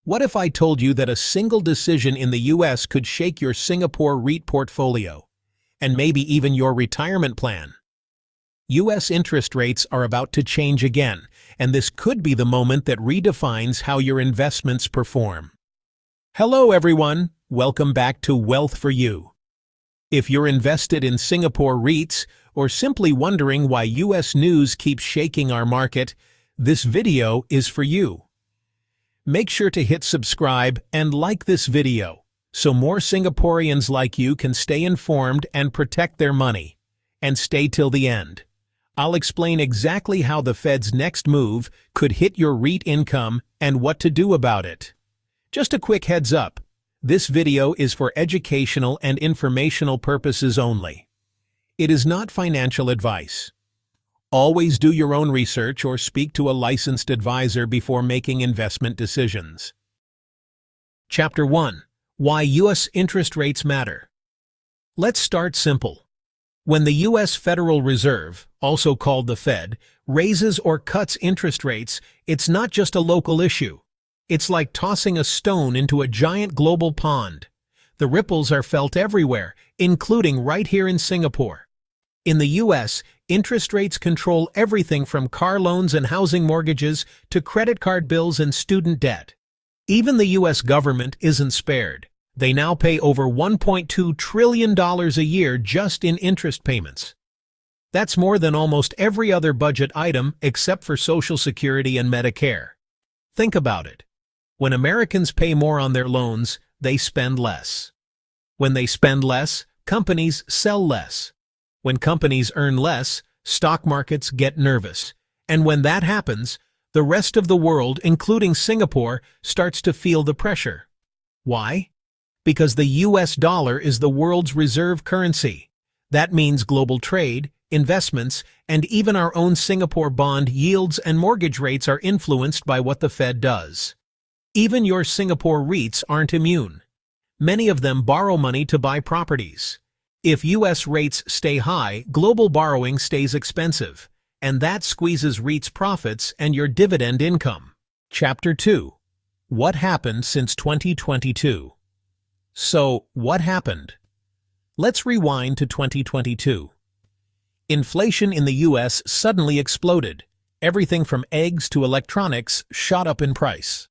What if I told you that a single decision in the US could shake your Singapore REIT portfolio, and maybe even your retirement plan? US interest rates are about to change again, and this could be the moment that redefines how your investments perform. Hello everyone, welcome back to Wealth for You. If you're invested in Singapore REITs or simply wondering why US news keeps shaking our market, this video is for you. Make sure to hit subscribe and like this video so more Singaporeans like you can stay informed and protect their money. And stay till the end. I'll explain exactly how the Fed's next move could hit your REIT income and what to do about it. Just a quick heads up, this video is for educational and informational purposes only. It is not financial advice. Always do your own research or speak to a licensed advisor before making investment decisions. Chapter 1. Why U.S. interest rates matter. Let's start simple. When the U.S. Federal Reserve, also called the Fed, raises or cuts interest rates, it's not just a local issue. It's like tossing a stone into a giant global pond. The ripples are felt everywhere, including right here in Singapore. In the U.S., interest rates control everything from car loans and housing mortgages to credit card bills and student debt. Even the U.S. government isn't spared. They now pay over $1.2 trillion a year just in interest payments. That's more than almost every other budget item except for Social Security and Medicare. Think about it. When Americans pay more on their loans, they spend less. When they spend less, companies sell less. When companies earn less, stock markets get nervous. And when that happens, the rest of the world, including Singapore, starts to feel the pressure. Why? Because the US dollar is the world's reserve currency. That means global trade, investments, and even our own Singapore bond yields and mortgage rates are influenced by what the Fed does. Even your Singapore REITs aren't immune. Many of them borrow money to buy properties. If U.S. rates stay high, global borrowing stays expensive, and that squeezes REITs' profits and your dividend income. Chapter 2. What happened since 2022? So, what happened? Let's rewind to 2022. Inflation in the U.S. suddenly exploded. Everything from eggs to electronics shot up in price.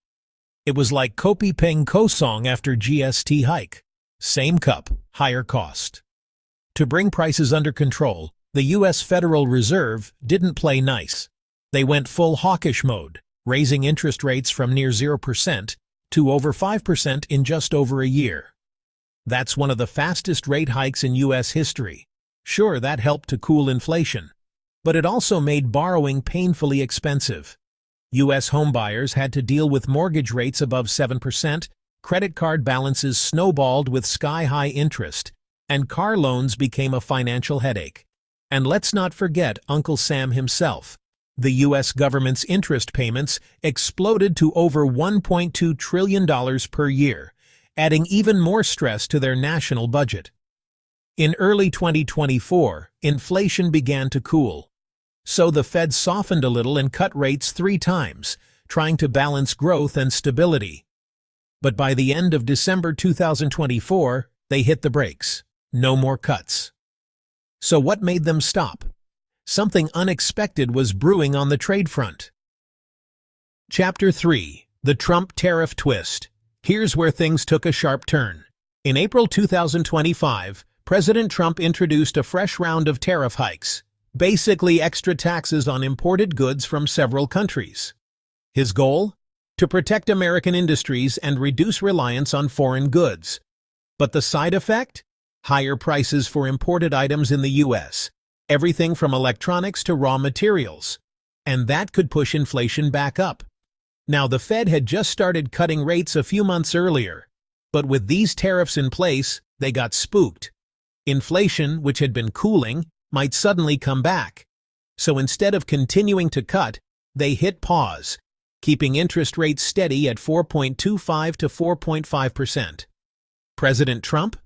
It was like Kopi Peng Kosong after GST hike. Same cup, higher cost. To bring prices under control, the U.S. Federal Reserve didn't play nice. They went full hawkish mode, raising interest rates from near 0% to over 5% in just over a year. That's one of the fastest rate hikes in U.S. history. Sure, that helped to cool inflation, but it also made borrowing painfully expensive. U.S. homebuyers had to deal with mortgage rates above 7%, credit card balances snowballed with sky-high interest, and car loans became a financial headache. And let's not forget Uncle Sam himself. The U.S. government's interest payments exploded to over $1.2 trillion per year, adding even more stress to their national budget. In early 2024, inflation began to cool. So the Fed softened a little and cut rates 3 times, trying to balance growth and stability. But by the end of December 2024, they hit the brakes. No more cuts. So what made them stop? Something unexpected was brewing on the trade front. Chapter 3. The Trump Tariff Twist. Here's where things took a sharp turn. In April 2025, President Trump introduced a fresh round of tariff hikes, basically extra taxes on imported goods from several countries. His goal? To protect American industries and reduce reliance on foreign goods. But the side effect? Higher prices for imported items in the U.S., everything from electronics to raw materials. And that could push inflation back up. Now, the Fed had just started cutting rates a few months earlier, but with these tariffs in place, they got spooked. Inflation, which had been cooling, might suddenly come back. So instead of continuing to cut, they hit pause, keeping interest rates steady at 4.25 to 4.5%. President Trump?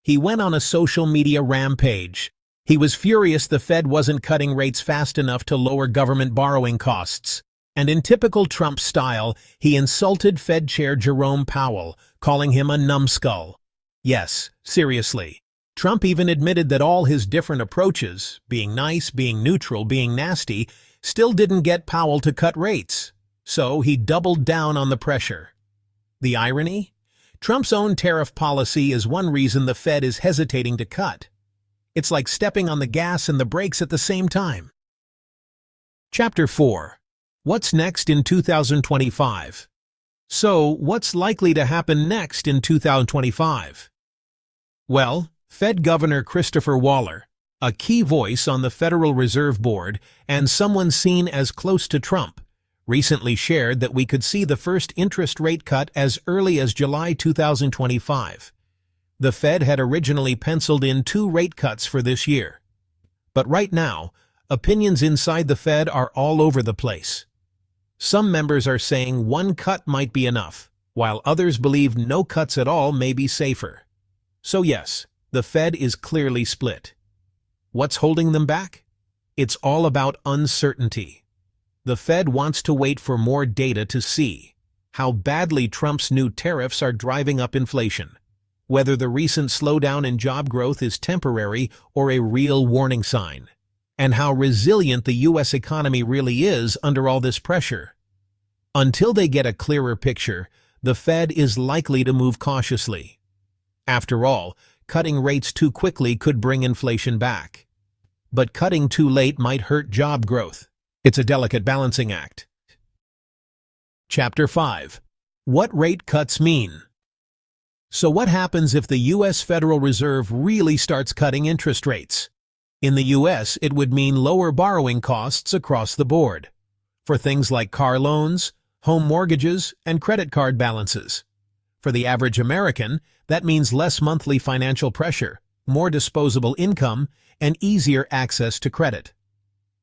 He went on a social media rampage. He was furious the Fed wasn't cutting rates fast enough to lower government borrowing costs, And in typical Trump style, he insulted Fed Chair Jerome Powell, calling him a numbskull. Yes, seriously. Trump even admitted that all his different approaches, being nice, being neutral, being nasty, still didn't get Powell to cut rates. So he doubled down on the pressure. The irony? Trump's own tariff policy is one reason the Fed is hesitating to cut. It's like stepping on the gas and the brakes at the same time. Chapter 4. What's next in 2025? So, what's likely to happen next in 2025? Well, Fed Governor Christopher Waller, a key voice on the Federal Reserve Board and someone seen as close to Trump, recently shared that we could see the first interest rate cut as early as July 2025. The Fed had originally penciled in 2 rate cuts for this year. But right now, opinions inside the Fed are all over the place. Some members are saying 1 cut might be enough, while others believe no cuts at all may be safer. So yes, the Fed is clearly split. What's holding them back? It's all about uncertainty. The Fed wants to wait for more data to see how badly Trump's new tariffs are driving up inflation, whether the recent slowdown in job growth is temporary or a real warning sign, and how resilient the U.S. economy really is under all this pressure. Until they get a clearer picture, the Fed is likely to move cautiously. After all, cutting rates too quickly could bring inflation back. But cutting too late might hurt job growth. It's a delicate balancing act. Chapter 5. What rate cuts mean? So what happens if the U.S. Federal Reserve really starts cutting interest rates? In the U.S., it would mean lower borrowing costs across the board, for things like car loans, home mortgages, and credit card balances. For the average American, that means less monthly financial pressure, more disposable income, and easier access to credit.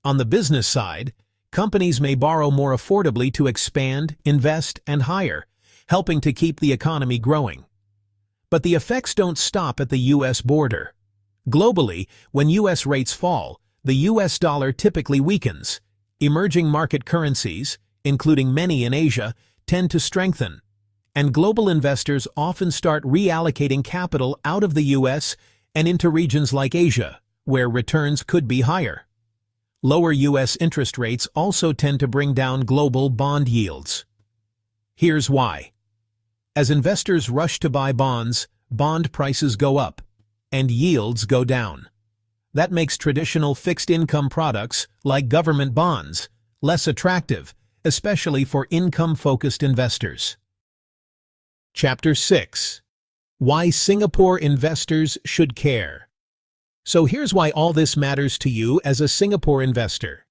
On the business side, companies may borrow more affordably to expand, invest, and hire, helping to keep the economy growing. But the effects don't stop at the U.S. border. Globally, when U.S. rates fall, the U.S. dollar typically weakens. Emerging market currencies, including many in Asia, tend to strengthen, and global investors often start reallocating capital out of the U.S. and into regions like Asia, where returns could be higher. Lower U.S. interest rates also tend to bring down global bond yields. Here's why. As investors rush to buy bonds, bond prices go up, and yields go down. That makes traditional fixed-income products, like government bonds, less attractive, especially for income-focused investors. Chapter 6. Why Singapore investors should care. So here's why all this matters to you as a Singapore investor.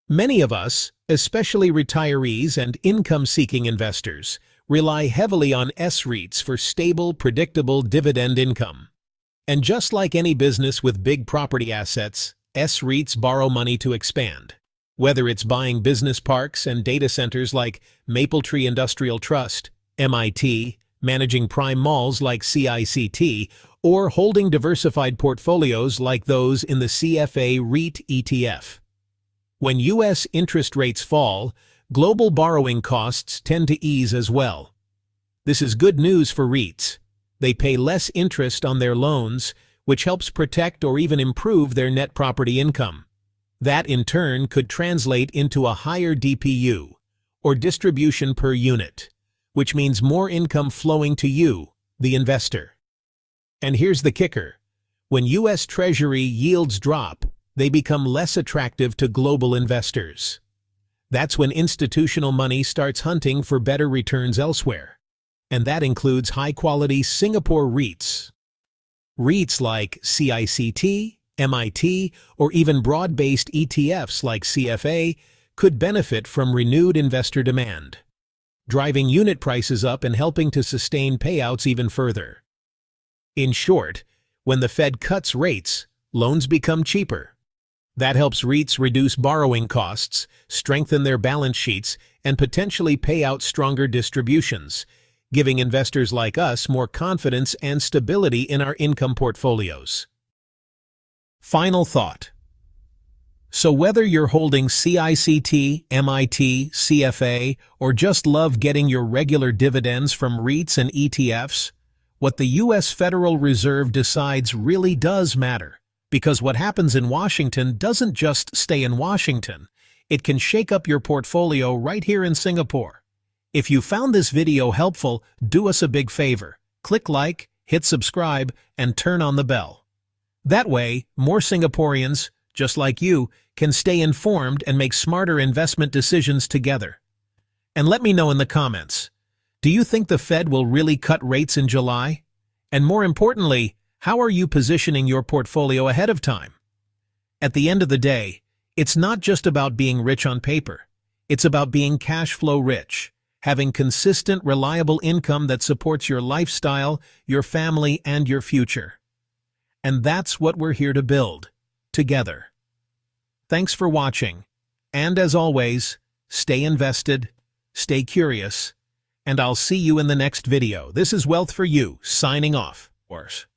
Many of us, especially retirees and income-seeking investors, rely heavily on S-REITs for stable, predictable dividend income. And just like any business with big property assets, S-REITs borrow money to expand. Whether it's buying business parks and data centers like Mapletree Industrial Trust, MIT, managing prime malls like CICT, or holding diversified portfolios like those in the CFA REIT ETF. When U.S. interest rates fall, global borrowing costs tend to ease as well. This is good news for REITs. They pay less interest on their loans, which helps protect or even improve their net property income. That, in turn, could translate into a higher DPU, or distribution per unit, which means more income flowing to you, the investor. And here's the kicker. When U.S. Treasury yields drop, they become less attractive to global investors. That's when institutional money starts hunting for better returns elsewhere. And that includes high-quality Singapore REITs. REITs like CICT, MIT, or even broad-based ETFs like CFA could benefit from renewed investor demand, driving unit prices up and helping to sustain payouts even further. In short, when the Fed cuts rates, loans become cheaper. That helps REITs reduce borrowing costs, strengthen their balance sheets, and potentially pay out stronger distributions, giving investors like us more confidence and stability in our income portfolios. Final thought. So whether you're holding CICT, MIT, CFA, or just love getting your regular dividends from REITs and ETFs, what the U.S. Federal Reserve decides really does matter, because what happens in Washington doesn't just stay in Washington. It can shake up your portfolio right here in Singapore. If you found this video helpful, do us a big favor. Click like, hit subscribe, and turn on the bell. That way, more Singaporeans, just like you, can stay informed and make smarter investment decisions together. And let me know in the comments, do you think the Fed will really cut rates in July? And more importantly, how are you positioning your portfolio ahead of time? At the end of the day, it's not just about being rich on paper. It's about being cash flow rich, having consistent, reliable income that supports your lifestyle, your family, and your future. And that's what we're here to build, together. Thanks for watching, and as always, stay invested, stay curious, and I'll see you in the next video. This is Wealth for You, signing off.